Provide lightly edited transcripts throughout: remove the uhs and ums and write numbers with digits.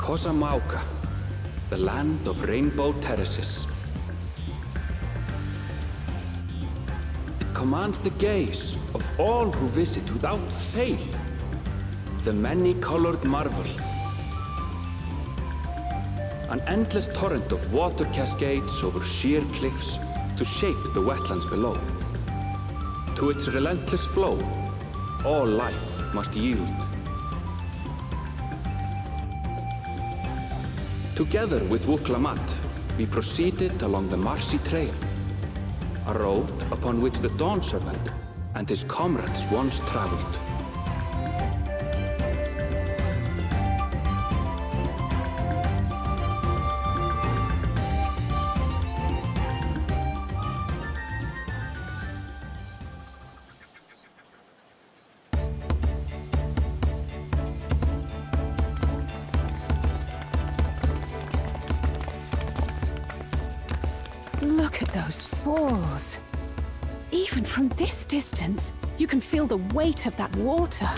Kosamauka, the land of rainbow terraces. It commands the gaze of all who visit without fail. The many-colored marvel. An endless torrent of water cascades over sheer cliffs to shape the wetlands below. To its relentless flow, all life must yield. Together with Wuklamat, we proceeded along the Marsi Trail, a road upon which the Dawn Servant and his comrades once traveled. Look at those falls. Even from this distance, you can feel the weight of that water.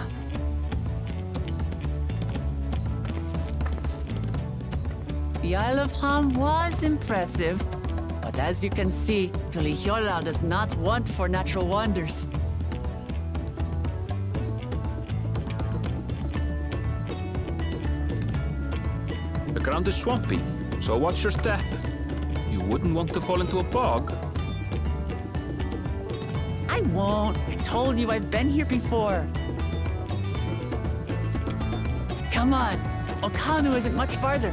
The Isle of Ham was impressive, but as you can see, Tulihiola does not want for natural wonders. The ground is swampy, so watch your step. You wouldn't want to fall into a bog. I won't. I told you I've been here before. Come on. Okanu isn't much farther.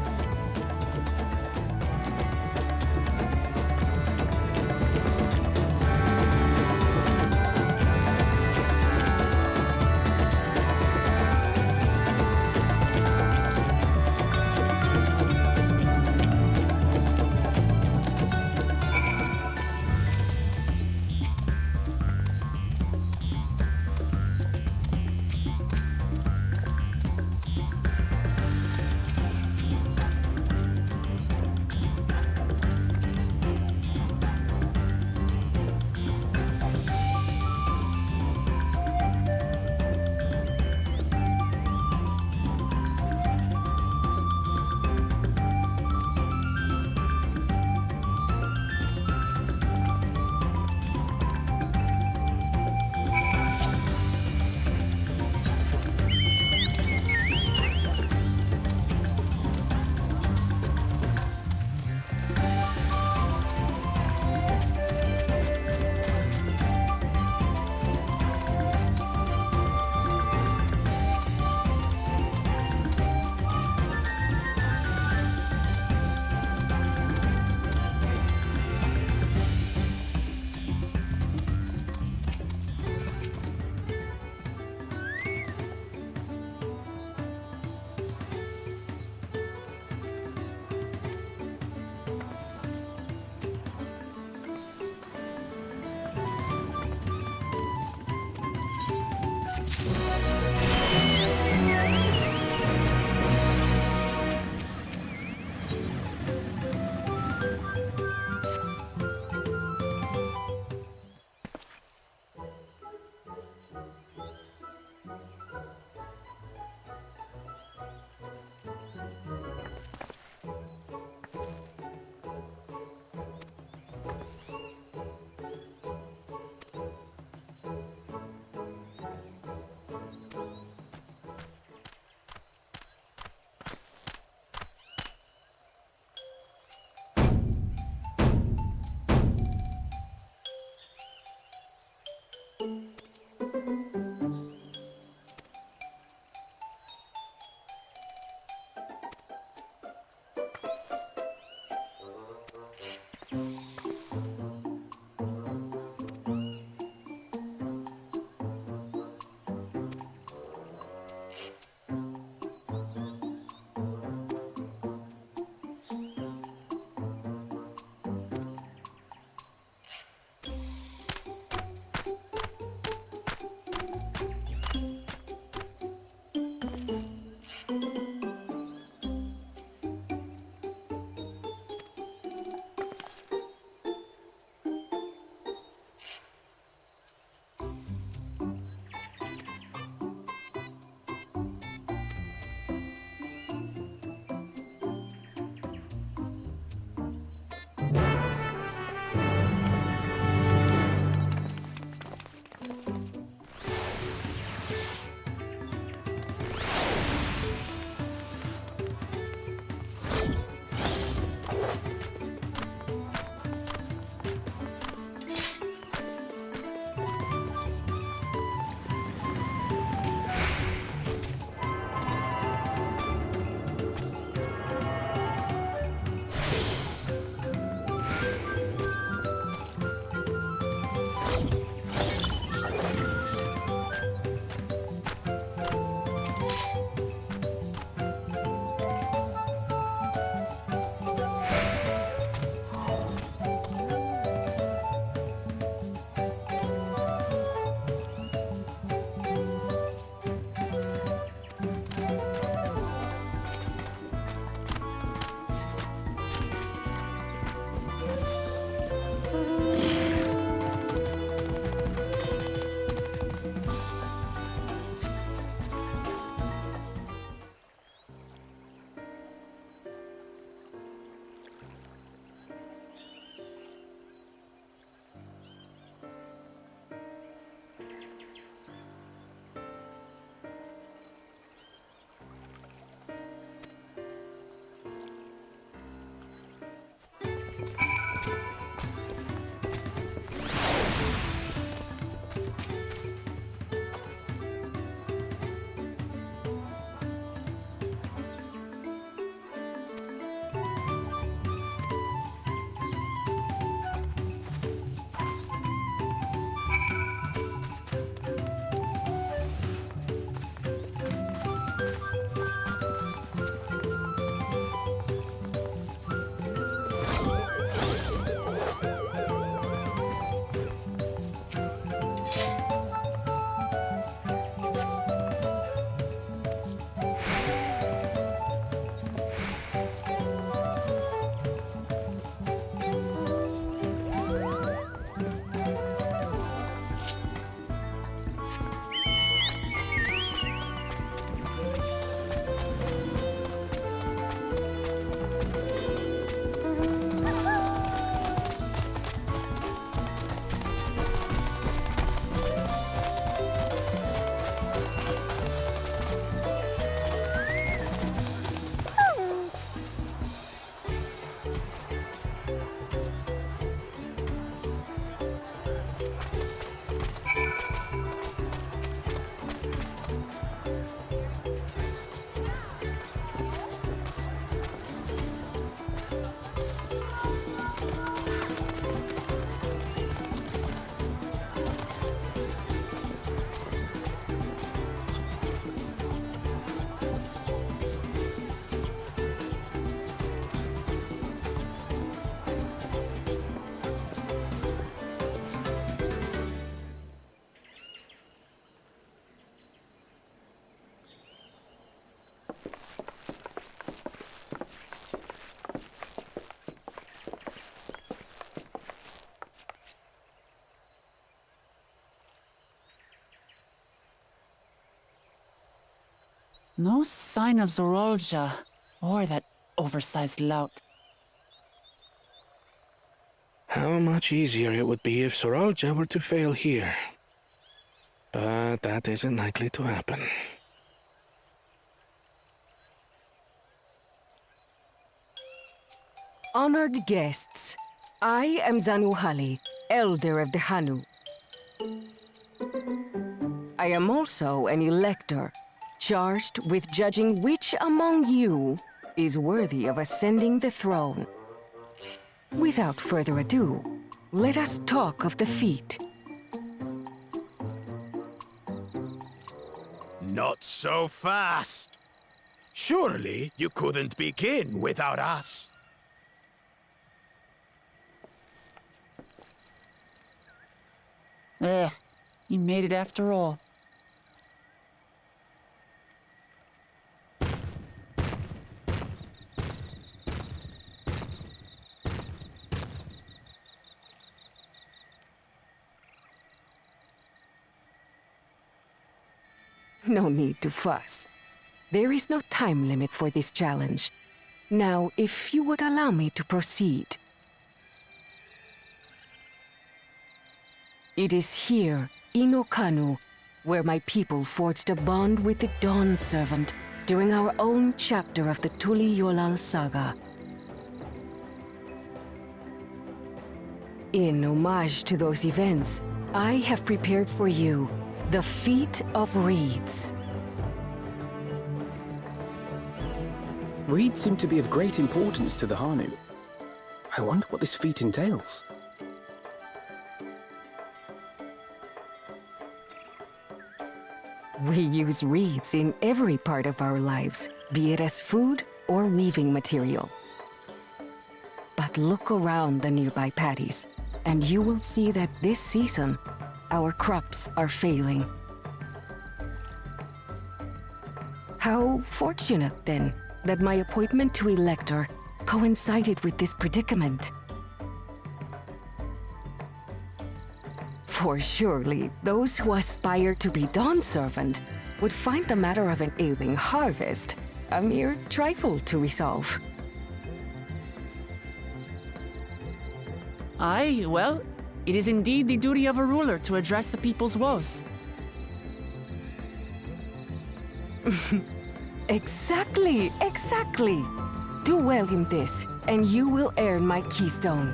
No sign of Zorolja, or that oversized lout. How much easier it would be if Soralja were to fail here. But that isn't likely to happen. Honored guests, I am Hanuhanu, Elder of the Hanu. I am also an elector, charged with judging which among you is worthy of ascending the throne. Without further ado, let us talk of the feat. Not so fast. Surely you couldn't begin without us. You made it after all. No need to fuss. There is no time limit for this challenge. Now, if you would allow me to proceed. It is here, in Hanuhanu, where my people forged a bond with the Dawn Servant during our own chapter of the Tuli Yolal saga. In homage to those events, I have prepared for you the Feat of Reeds. Reeds seem to be of great importance to the Hanu. I wonder what this feat entails. We use reeds in every part of our lives, be it as food or weaving material. But look around the nearby paddies, and you will see that this season, our crops are failing. How fortunate, then, that my appointment to Elector coincided with this predicament. For surely, those who aspire to be Dawn Servant would find the matter of an ailing harvest a mere trifle to resolve. Aye, well, it is indeed the duty of a ruler to address the people's woes. Exactly, exactly. Do well in this, and you will earn my keystone.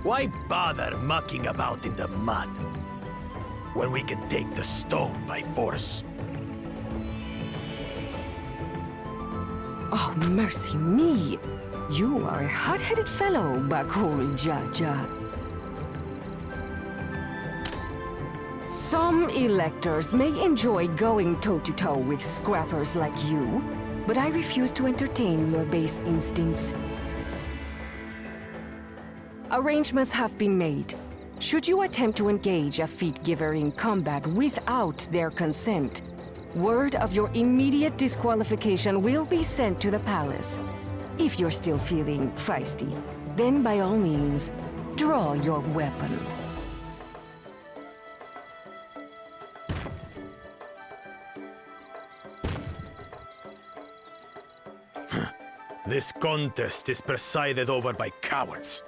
Why bother mucking about in the mud when we can take the stone by force? Oh, mercy me! You are a hot-headed fellow, Bakul Jaja. Some electors may enjoy going toe-to-toe with scrappers like you, but I refuse to entertain your base instincts. Arrangements have been made. Should you attempt to engage a feat giver in combat without their consent, word of your immediate disqualification will be sent to the palace. If you're still feeling feisty, then by all means, draw your weapon. This contest is presided over by cowards.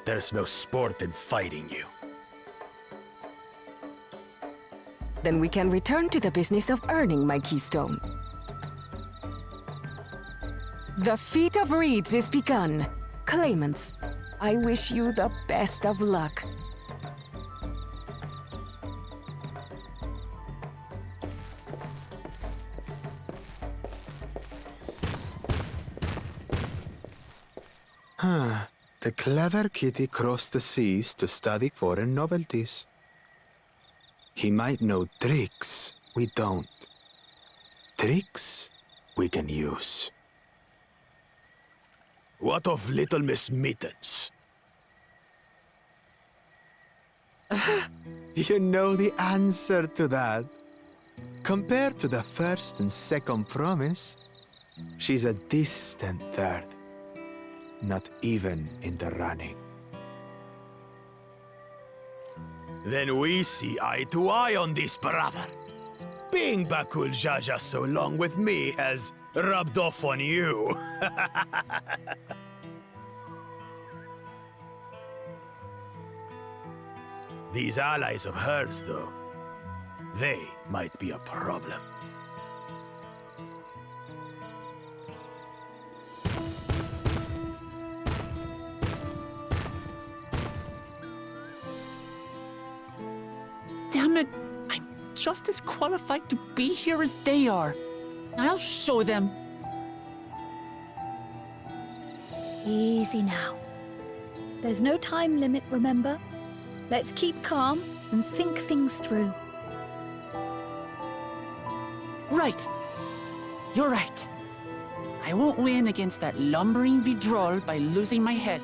There's no sport in fighting you. Then we can return to the business of earning my keystone. The Feat of Reeds is begun. Claimants, I wish you the best of luck. The clever kitty crossed the seas to study foreign novelties. He might know tricks we don't. Tricks we can use. What of Little Miss Mittens? You know the answer to that. Compared to the first and second promise, she's a distant third. Not even in the running. Then we see eye to eye on this, brother. Being Bakul Jaja so long with me has rubbed off on you. These allies of hers, though, they might be a problem. Damn it! I'm just as qualified to be here as they are. I'll show them. Easy now. There's no time limit, remember? Let's keep calm and think things through. Right. You're right. I won't win against that lumbering Vidrol by losing my head.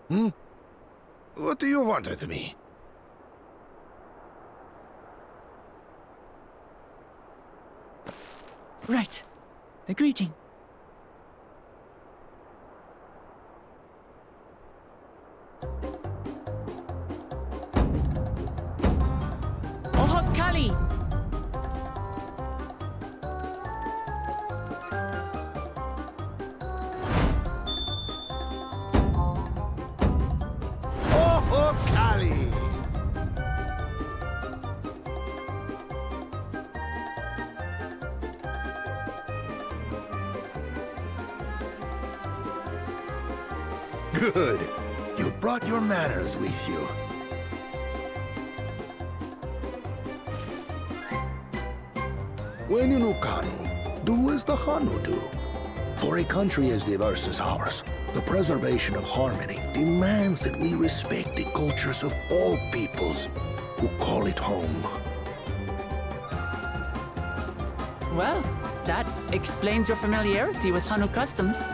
What do you want with me? Right. The greeting. Ohokali! Ohokali! Good. You brought your manners with you. When in Ukanu, do as the Hanu do. For a country as diverse as ours, the preservation of harmony demands that we respect the cultures of all peoples who call it home. Well, that explains your familiarity with Hanu customs.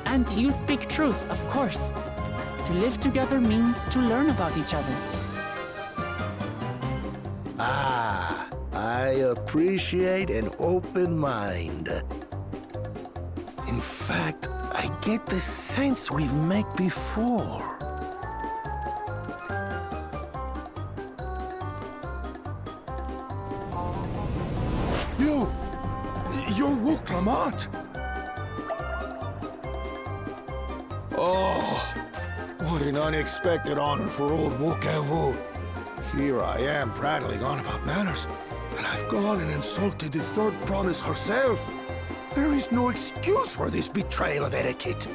And you speak truth, of course. To live together means to learn about each other. Ah, I appreciate an open mind. In fact, I get the sense we've met before. You're Wuklamat! Oh, what an unexpected honor for old Wukavu. Here I am prattling on about manners, and I've gone and insulted the third promise herself. There is no excuse for this betrayal of etiquette.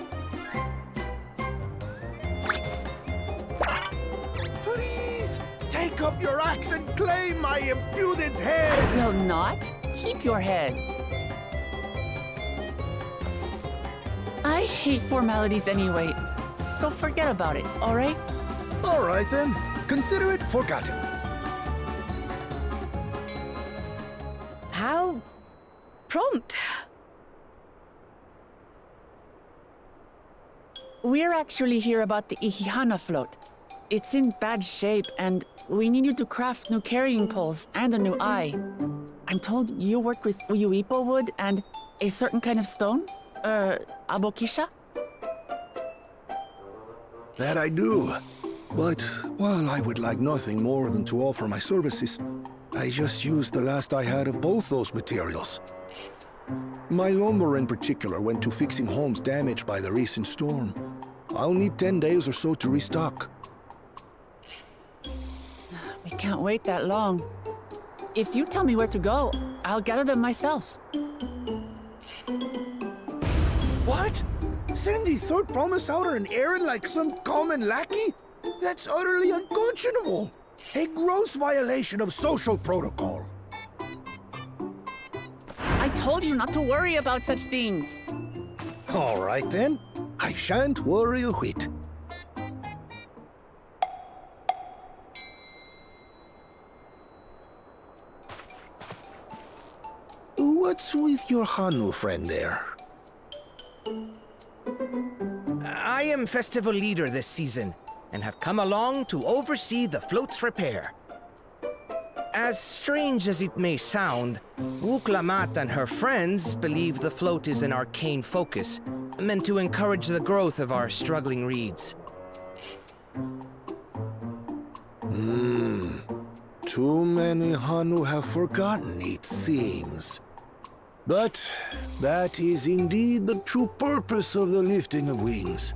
Please, take up your axe and claim my impudent head! I will not. Keep your head. I hate formalities anyway, so forget about it, all right? All right then, consider it forgotten. How prompt. We're actually here about the Ihihana float. It's in bad shape, and we need you to craft new carrying poles and a new eye. I'm told you work with Uyuipo wood and a certain kind of stone? Abokisha? That I do. But while I would like nothing more than to offer my services, I just used the last I had of both those materials. My lumber in particular went to fixing homes damaged by the recent storm. I'll need 10 days or so to restock. We can't wait that long. If you tell me where to go, I'll gather them myself. What? Send the third promise out on an errand like some common lackey? That's utterly unconscionable. A gross violation of social protocol. I told you not to worry about such things. All right then. I shan't worry a whit. What's with your Hanu friend there? I am festival leader this season, and have come along to oversee the float's repair. As strange as it may sound, Wuklamat and her friends believe the float is an arcane focus, meant to encourage the growth of our struggling reeds. Too many Hanu have forgotten, it seems. But that is indeed the true purpose of the lifting of wings.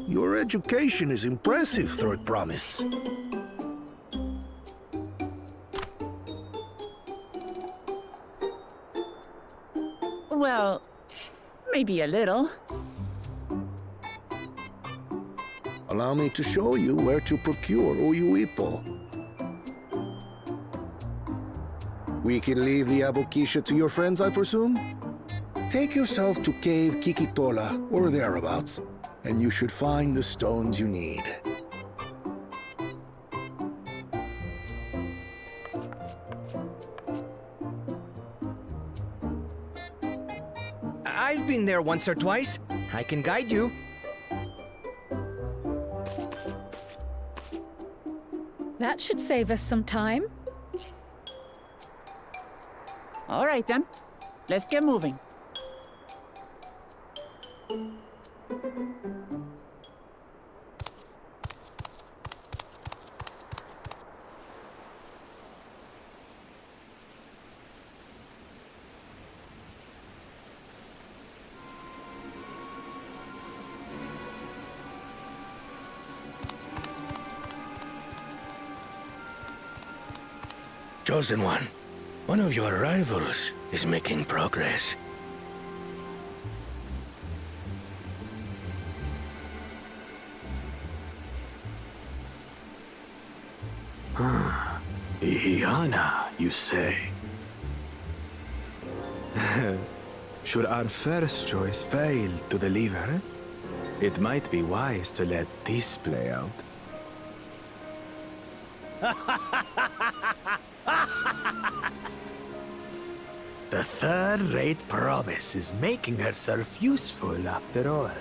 Your education is impressive, Third Promise. Well, maybe a little. Allow me to show you where to procure Uyuipo. We can leave the Abokisha to your friends, I presume? Take yourself to Cave Kikitola or thereabouts, and you should find the stones you need. I've been there once or twice. I can guide you. That should save us some time. All right then. Let's get moving. Chosen One, one of your rivals is making progress. Ihiana, you say? Should our first choice fail to deliver, it might be wise to let this play out. The third-rate promise is making herself useful after all.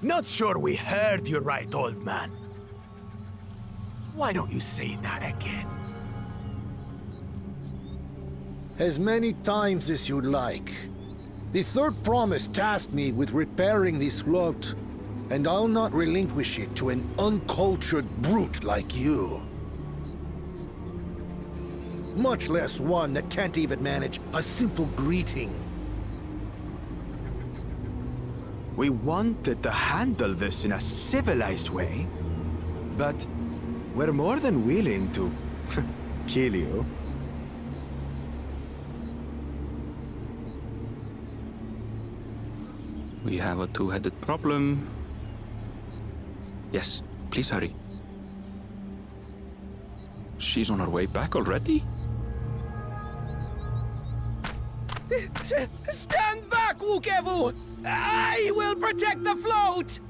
Not sure we heard you right, old man. Why don't you say that again? As many times as you'd like. The third promise tasked me with repairing this float, and I'll not relinquish it to an uncultured brute like you. Much less one that can't even manage a simple greeting. We wanted to handle this in a civilized way, but we're more than willing to kill you. We have a two-headed problem. Yes, please hurry. She's on her way back already? Stand back, Wukevu! I will protect the float!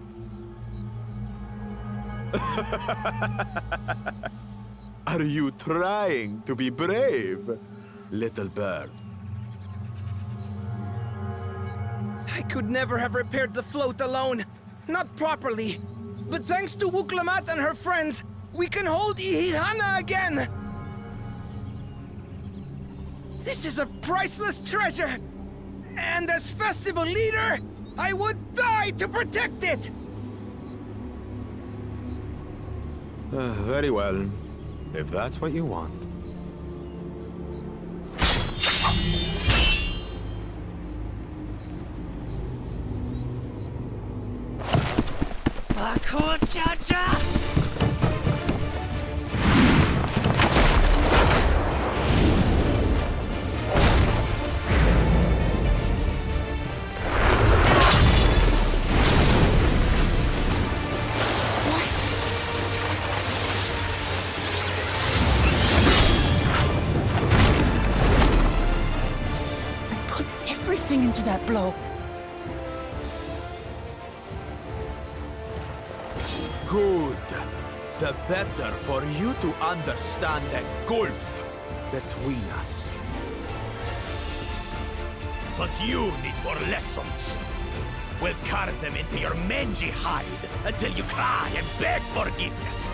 Are you trying to be brave, little bird? I could never have repaired the float alone. Not properly. But thanks to Wuklamat and her friends, we can hold Ihihana again! This is a priceless treasure! And as festival leader, I would die to protect it! Very well, if that's what you want. Everything into that blow. Good. The better for you to understand the gulf between us. But you need more lessons. We'll carve them into your mangy hide until you cry and beg forgiveness.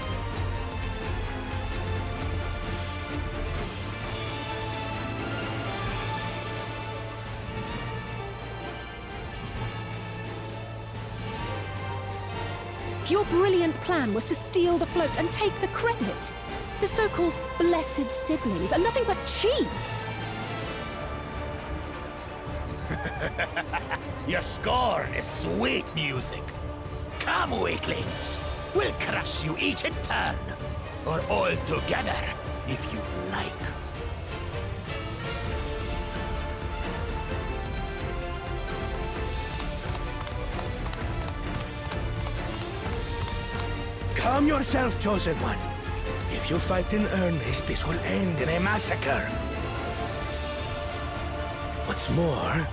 Your brilliant plan was to steal the float and take the credit. The so-called blessed siblings are nothing but cheats. Your scorn is sweet music. Come, weaklings. We'll crush you each in turn. Or all together, if you like. Calm yourself, Chosen One. If you fight in earnest, this will end in a massacre. What's more,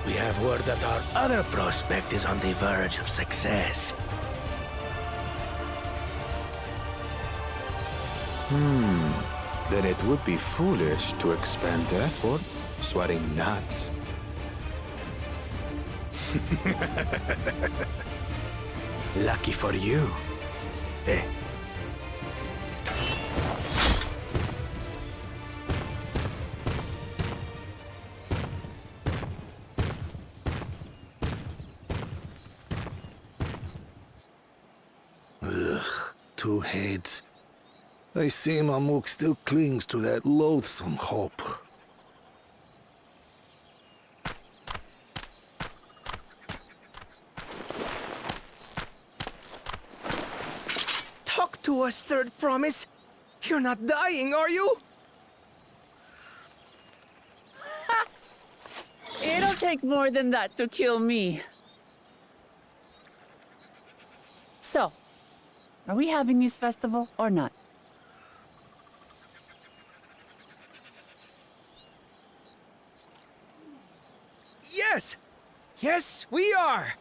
we have word that our other prospect is on the verge of success. Then it would be foolish to expend effort sweating nuts. Lucky for you. Eh? Ugh, two heads. I see Mamuk still clings to that loathsome hope. Talk to us, third promise. You're not dying, are you? It'll take more than that to kill me. So, are we having this festival or not? Yes! Yes, we are!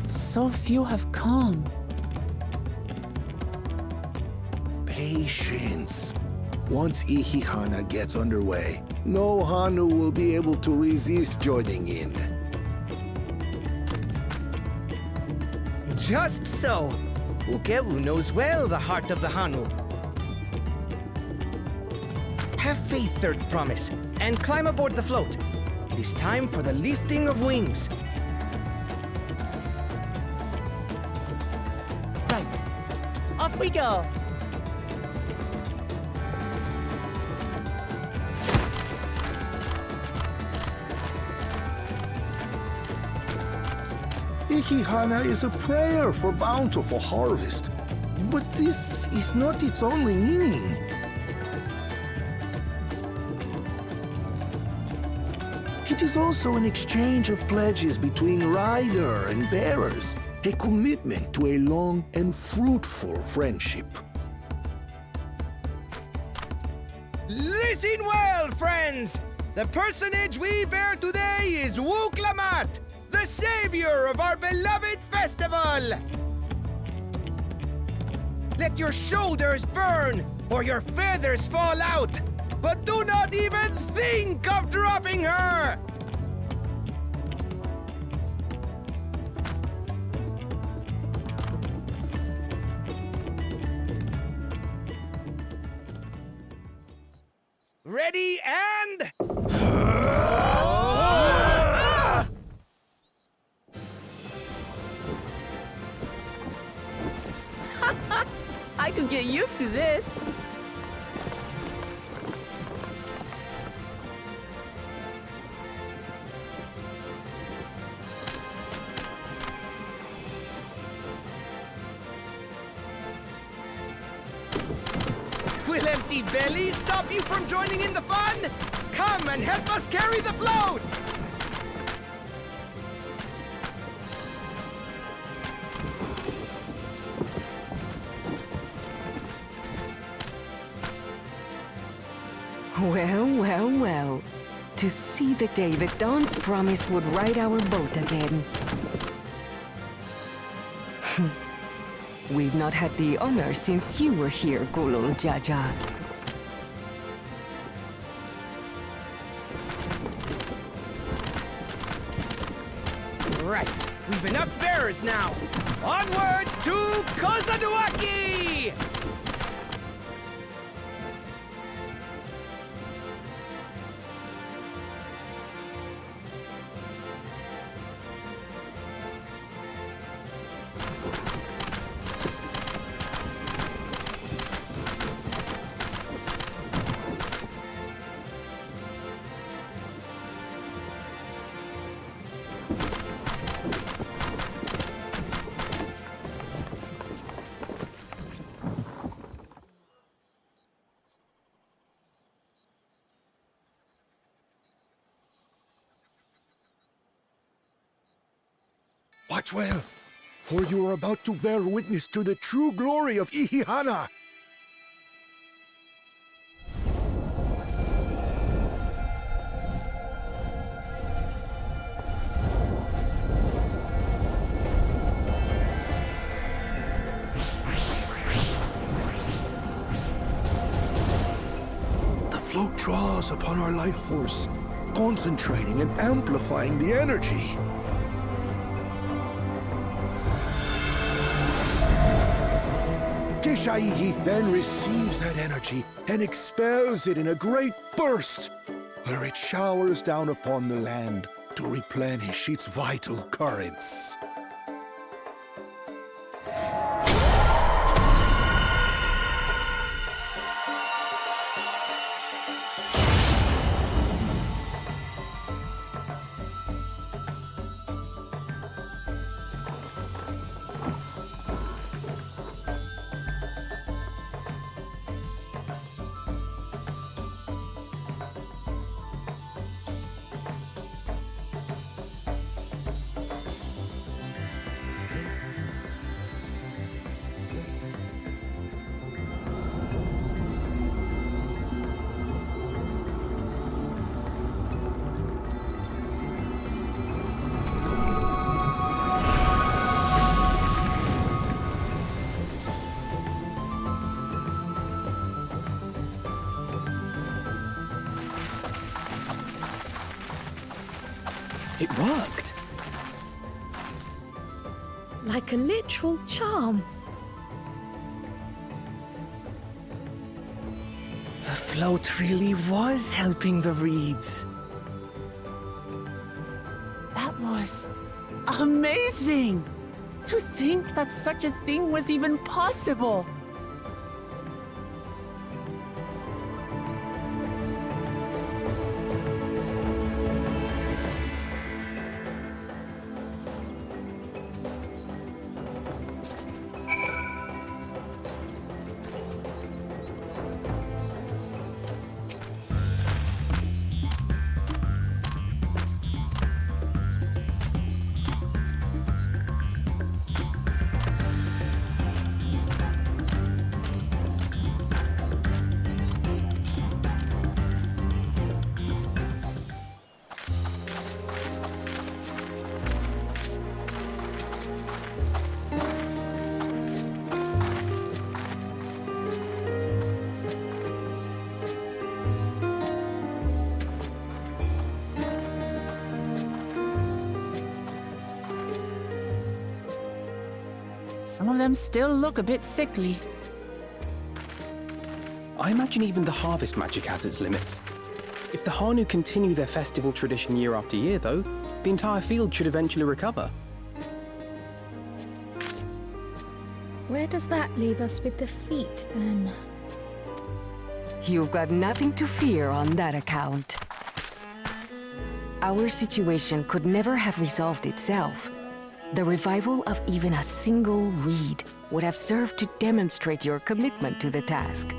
So few have come. Patience. Once Ihihana gets underway, no Hanu will be able to resist joining in. Just so. Ukewu knows well the heart of the Hanu. Have faith, Third Promise, and climb aboard the float. It is time for the lifting of wings. Right. Off we go. Ihihana is a prayer for bountiful harvest. But this is not its only meaning. It is also an exchange of pledges between rider and bearers, a commitment to a long and fruitful friendship. Listen well, friends! The personage we bear today is Wuklamat, the savior of our beloved festival! Let your shoulders burn, or your feathers fall out, but do not even think of dropping her! Ready and... I could get used to this. Will empty bellies stop you from joining in the fun? Come and help us carry the float! Well, well, well. To see the day that Dawn's promise would ride our boat again. We've not had the honor since you were here, Gulul Jaja. Right. We've enough bearers now. Onwards to Kozanuaki! Watch well, for you are about to bear witness to the true glory of Ihihana. The float draws upon our life force, concentrating and amplifying the energy. Kishaihi then receives that energy and expels it in a great burst, where it showers down upon the land to replenish its vital currents. It worked! Like a literal charm. The float really was helping the reeds. That was amazing! To think that such a thing was even possible! Some of them still look a bit sickly. I imagine even the harvest magic has its limits. If the Hanu continue their festival tradition year after year, though, the entire field should eventually recover. Where does that leave us with the feet, then? You've got nothing to fear on that account. Our situation could never have resolved itself. The revival of even a single reed would have served to demonstrate your commitment to the task.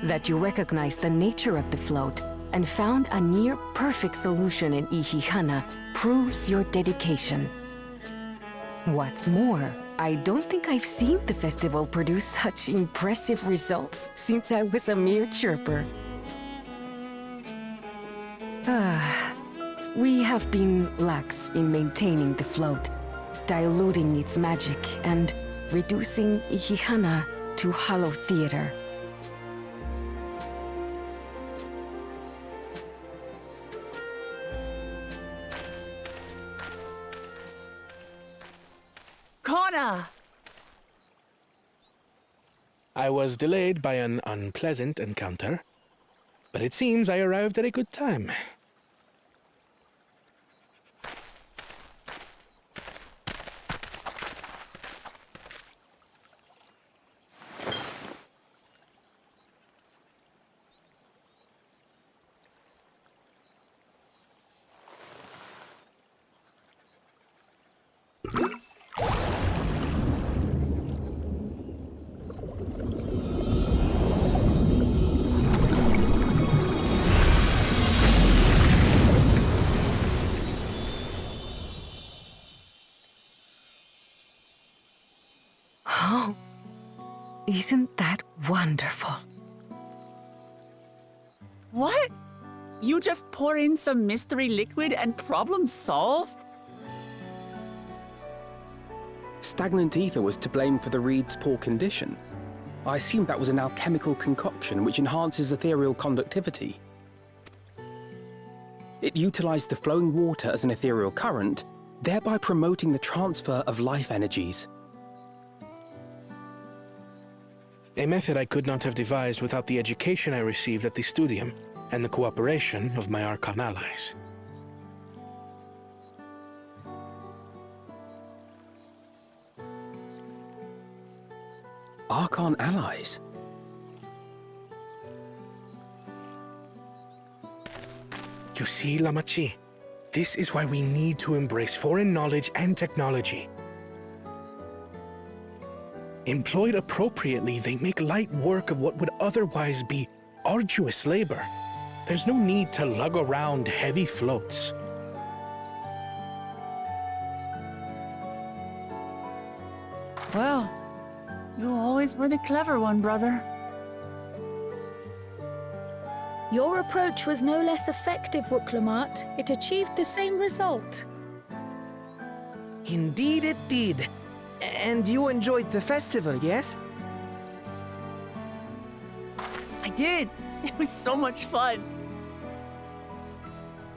That you recognize the nature of the float and found a near-perfect solution in Ihihana proves your dedication. What's more, I don't think I've seen the festival produce such impressive results since I was a mere chirper. We have been lax in maintaining the float, diluting its magic, and reducing Ihihana to hollow theater. Kona! I was delayed by an unpleasant encounter, but it seems I arrived at a good time. Oh, isn't that wonderful? What? You just pour in some mystery liquid and problem solved? Stagnant ether was to blame for the reed's poor condition. I assumed that was an alchemical concoction which enhances ethereal conductivity. It utilized the flowing water as an ethereal current, thereby promoting the transfer of life energies. A method I could not have devised without the education I received at the studium and the cooperation of my Archon allies. Archon allies? You see, Lamachi, this is why we need to embrace foreign knowledge and technology. Employed appropriately, they make light work of what would otherwise be arduous labor. There's no need to lug around heavy floats. Well, you always were the clever one, brother. Your approach was no less effective, Wuklamat. It achieved the same result. Indeed it did. And you enjoyed the festival, yes? I did. It was so much fun.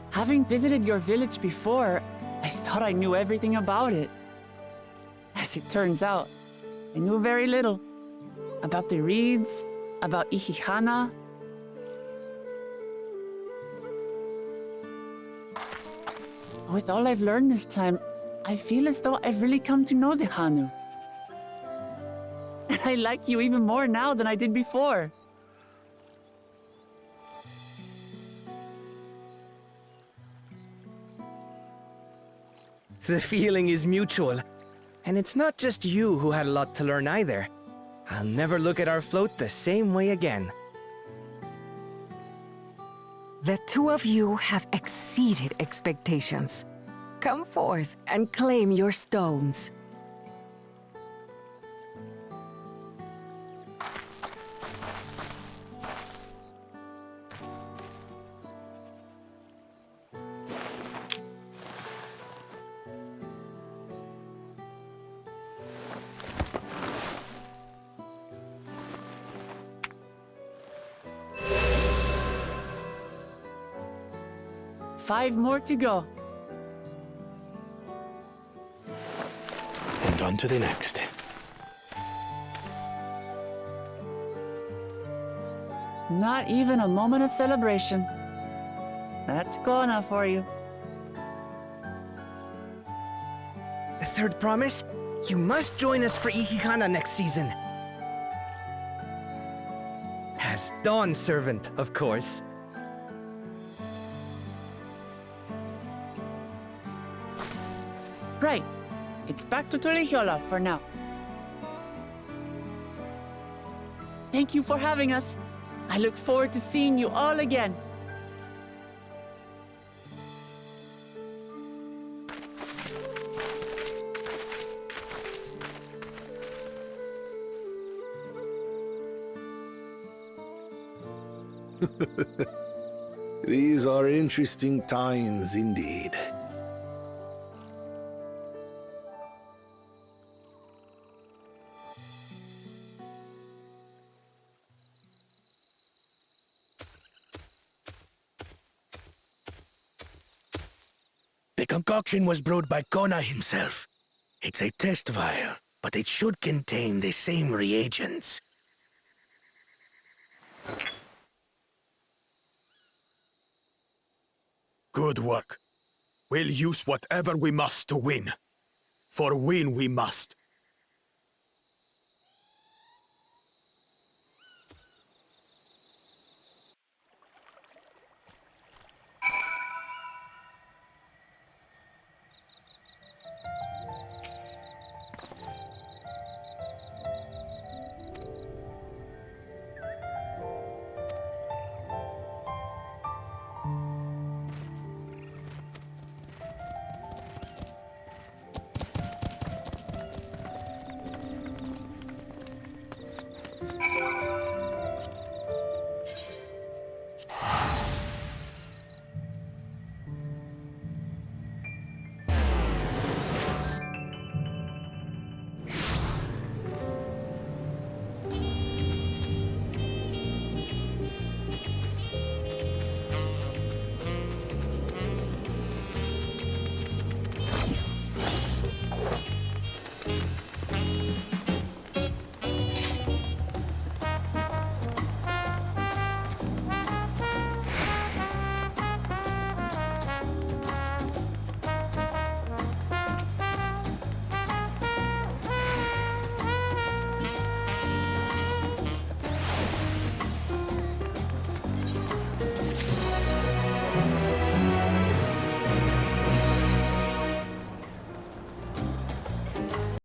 Having visited your village before, I thought I knew everything about it. As it turns out, I knew very little. About the reeds, about Ihihana. With all I've learned this time, I feel as though I've really come to know the Hanu. And I like you even more now than I did before. The feeling is mutual. And it's not just you who had a lot to learn either. I'll never look at our float the same way again. The two of you have exceeded expectations. Come forth and claim your stones. Five more to go. And on to the next. Not even a moment of celebration. That's Kona for you. A third promise? You must join us for Ihihana next season. As Dawn Servant, of course. Right. It's back to Tulihiola for now. Thank you for having us. I look forward to seeing you all again. These are interesting times indeed. The concoction was brewed by Kona himself. It's a test vial, but it should contain the same reagents. Good work. We'll use whatever we must to win. For win we must.